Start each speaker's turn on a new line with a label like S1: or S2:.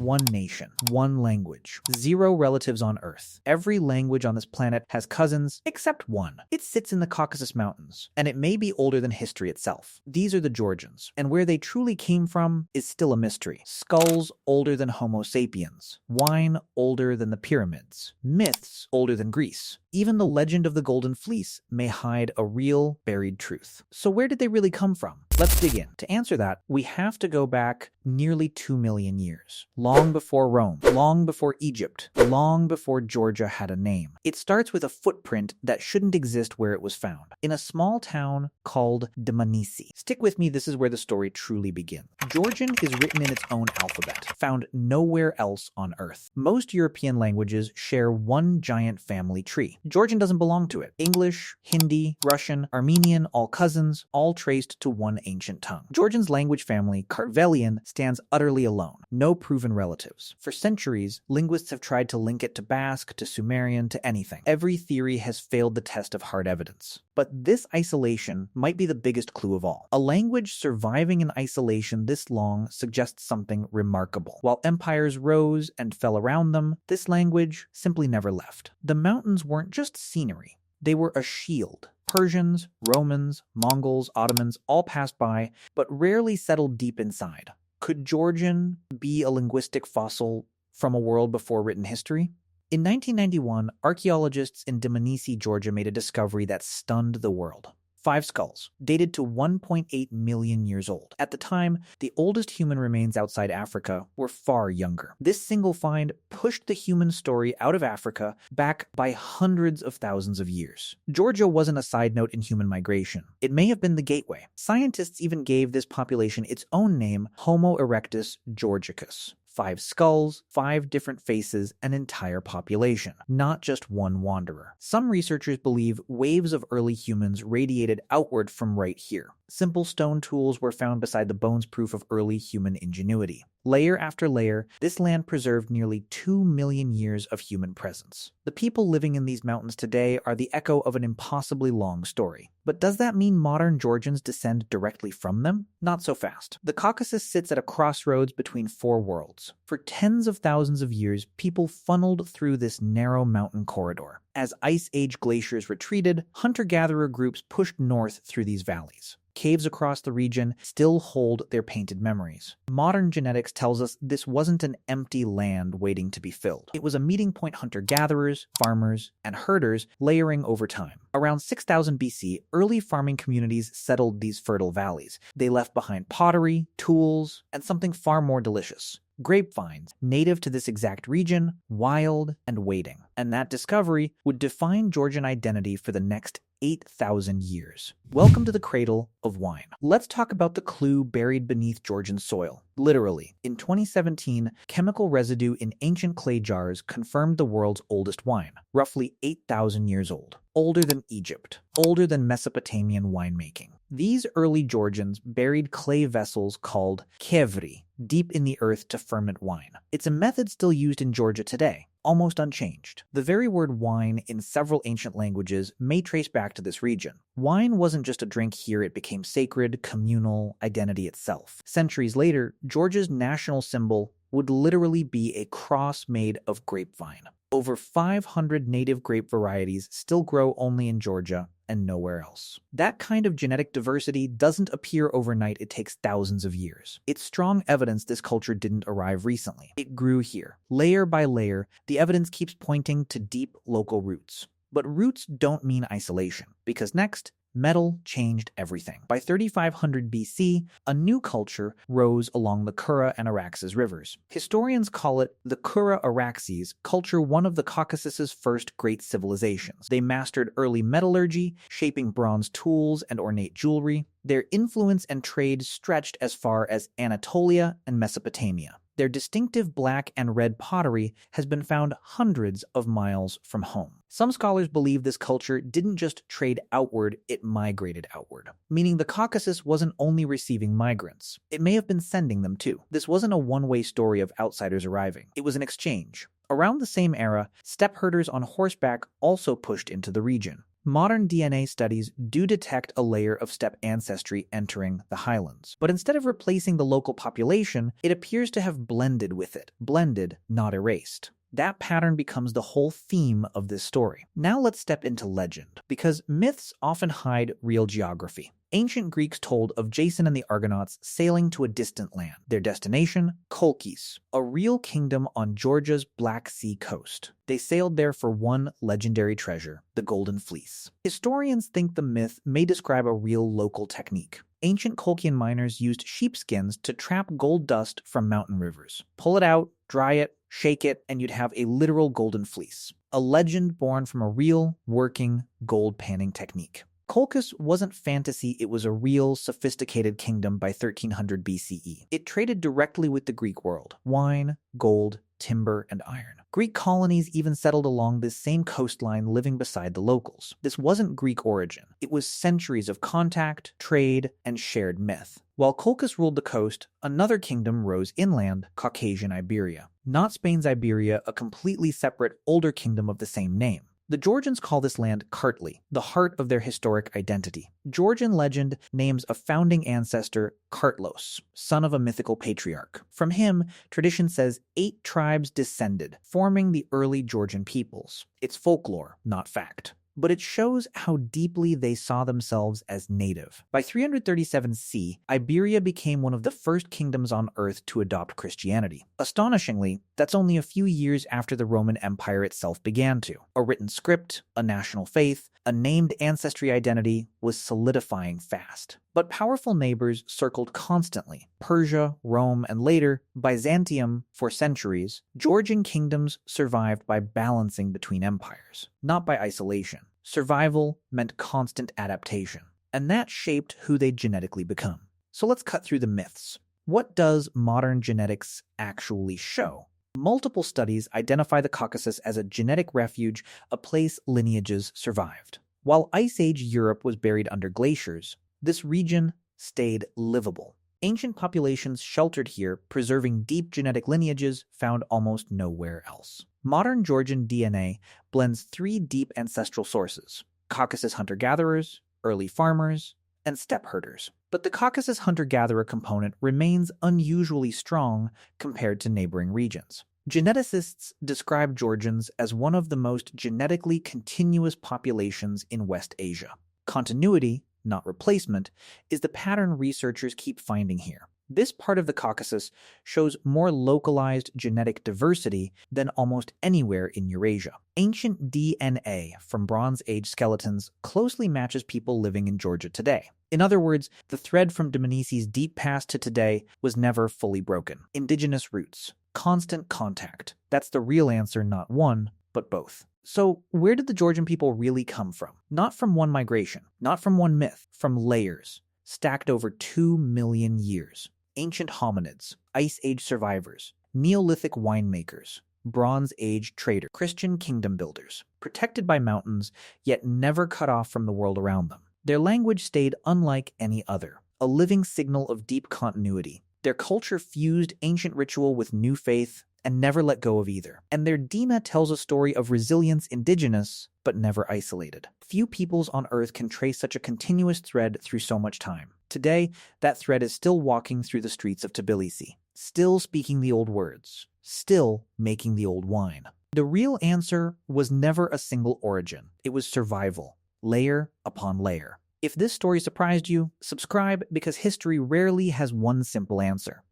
S1: one nation, one language, 0 relatives on Earth. Every language on this planet has cousins, except one. It sits in the Caucasus Mountains, and it may be older than history itself. These are the Georgians, and where they truly came from is still a mystery. Skulls older than Homo sapiens, wine older than the pyramids, myths older than Greece. Even the legend of the Golden Fleece may hide a real buried truth. So where did they really come from? Let's dig in. To answer that, we have to go back nearly 2 million years. Long before Rome, long before Egypt, long before Georgia had a name. It starts with a footprint that shouldn't exist where it was found, in a small town called Dmanisi. Stick with me, this is where the story truly begins. Georgian is written in its own alphabet, found nowhere else on Earth. Most European languages share one giant family tree. Georgian doesn't belong to it. English, Hindi, Russian, Armenian, all cousins, all traced to one ancient tongue. Georgian's language family, Kartvelian, stands utterly alone. No proven relatives. For centuries, linguists have tried to link it to Basque, to Sumerian, to anything. Every theory has failed the test of hard evidence. But this isolation might be the biggest clue of all. A language surviving in isolation this long suggests something remarkable. While empires rose and fell around them, this language simply never left. The mountains weren't just scenery. They were a shield. Persians, Romans, Mongols, Ottomans all passed by, but rarely settled deep inside. Could Georgian be a linguistic fossil from a world before written history? In 1991, archaeologists in Dmanisi, Georgia made a discovery that stunned the world. 5 skulls, dated to 1.8 million years old. At the time, the oldest human remains outside Africa were far younger. This single find pushed the human story out of Africa back by hundreds of thousands of years. Georgia wasn't a side note in human migration. It may have been the gateway. Scientists even gave this population its own name, Homo erectus georgicus. 5 skulls, 5 different faces, an entire population, not just one wanderer. Some researchers believe waves of early humans radiated outward from right here. Simple stone tools were found beside the bones, proof of early human ingenuity. Layer after layer, this land preserved nearly 2 million years of human presence. The people living in these mountains today are the echo of an impossibly long story. But does that mean modern Georgians descend directly from them? Not so fast. The Caucasus sits at a crossroads between 4 worlds. For tens of thousands of years, people funneled through this narrow mountain corridor. As Ice Age glaciers retreated, hunter-gatherer groups pushed north through these valleys. Caves across the region still hold their painted memories. Modern genetics tells us this wasn't an empty land waiting to be filled. It was a meeting point hunter-gatherers, farmers, and herders layering over time. Around 6000 BC, early farming communities settled these fertile valleys. They left behind pottery, tools, and something far more delicious. Grapevines, native to this exact region, wild and waiting. And that discovery would define Georgian identity for the next 8,000 years. Welcome to the cradle of wine. Let's talk about the clue buried beneath Georgian soil. Literally, in 2017, chemical residue in ancient clay jars confirmed the world's oldest wine, roughly 8,000 years old. Older than Egypt, older than Mesopotamian winemaking. These early Georgians buried clay vessels called kevri deep in the earth to ferment wine. It's a method still used in Georgia today, almost unchanged. The very word wine in several ancient languages may trace back to this region. Wine wasn't just a drink here, it became sacred, communal, identity itself. Centuries later, Georgia's national symbol would literally be a cross made of grapevine. Over 500 native grape varieties still grow only in Georgia and nowhere else. That kind of genetic diversity doesn't appear overnight, it takes thousands of years. It's strong evidence this culture didn't arrive recently. It grew here. Layer by layer, the evidence keeps pointing to deep local roots. But roots don't mean isolation, because next, metal changed everything. By 3500 BC, a new culture rose along the Kura-Araxes rivers. Historians call it the Kura-Araxes culture, one of the Caucasus's first great civilizations. They mastered early metallurgy, shaping bronze tools and ornate jewelry. Their influence and trade stretched as far as Anatolia and Mesopotamia. Their distinctive black and red pottery has been found hundreds of miles from home. Some scholars believe this culture didn't just trade outward, it migrated outward, meaning the Caucasus wasn't only receiving migrants. It may have been sending them too. This wasn't a one-way story of outsiders arriving. It was an exchange. Around the same era, steppe herders on horseback also pushed into the region. Modern DNA studies do detect a layer of steppe ancestry entering the highlands, but instead of replacing the local population, it appears to have blended with it. Blended, not erased. That pattern becomes the whole theme of this story. Now let's step into legend, because myths often hide real geography. Ancient Greeks told of Jason and the Argonauts sailing to a distant land. Their destination, Colchis, a real kingdom on Georgia's Black Sea coast. They sailed there for one legendary treasure, the Golden Fleece. Historians think the myth may describe a real local technique. Ancient Colchian miners used sheepskins to trap gold dust from mountain rivers. Pull it out, dry it, shake it, and you'd have a literal golden fleece. A legend born from a real, working, gold panning technique. Colchis wasn't fantasy, it was a real, sophisticated kingdom by 1300 BCE. It traded directly with the Greek world. Wine, gold, timber, and iron. Greek colonies even settled along this same coastline, living beside the locals. This wasn't Greek origin. It was centuries of contact, trade, and shared myth. While Colchis ruled the coast, another kingdom rose inland, Caucasian Iberia. Not Spain's Iberia, a completely separate, older kingdom of the same name. The Georgians call this land Kartli, the heart of their historic identity. Georgian legend names a founding ancestor Kartlos, son of a mythical patriarch. From him, tradition says 8 tribes descended, forming the early Georgian peoples. It's folklore, not fact. But it shows how deeply they saw themselves as native. By 337 C, Iberia became one of the first kingdoms on Earth to adopt Christianity. Astonishingly, that's only a few years after the Roman Empire itself began to. A written script, a national faith, a named ancestry identity was solidifying fast. But powerful neighbors circled constantly. Persia, Rome, and later, Byzantium for centuries. Georgian kingdoms survived by balancing between empires, not by isolation. Survival meant constant adaptation, and that shaped who they'd genetically become. So let's cut through the myths. What does modern genetics actually show? Multiple studies identify the Caucasus as a genetic refuge, a place lineages survived. While Ice Age Europe was buried under glaciers, this region stayed livable. Ancient populations sheltered here, preserving deep genetic lineages found almost nowhere else. Modern Georgian DNA blends 3 deep ancestral sources: Caucasus hunter-gatherers, early farmers, and steppe herders. But the Caucasus hunter-gatherer component remains unusually strong compared to neighboring regions. Geneticists describe Georgians as one of the most genetically continuous populations in West Asia. Continuity, not replacement, is the pattern researchers keep finding here. This part of the Caucasus shows more localized genetic diversity than almost anywhere in Eurasia. Ancient DNA from Bronze Age skeletons closely matches people living in Georgia today. In other words, the thread from Dmanisi's deep past to today was never fully broken. Indigenous roots, constant contact. That's the real answer, not one, but both. So, where did the Georgian people really come from? Not from one migration, not from one myth, from layers, stacked over 2 million years. Ancient hominids, Ice Age survivors, Neolithic winemakers, Bronze Age traders, Christian kingdom builders, protected by mountains, yet never cut off from the world around them. Their language stayed unlike any other, a living signal of deep continuity. Their culture fused ancient ritual with new faith and never let go of either. And their Dima tells a story of resilience indigenous, but never isolated. Few peoples on Earth can trace such a continuous thread through so much time. Today, that thread is still walking through the streets of Tbilisi, still speaking the old words, still making the old wine. The real answer was never a single origin. It was survival, layer upon layer. If this story surprised you, subscribe, because history rarely has one simple answer.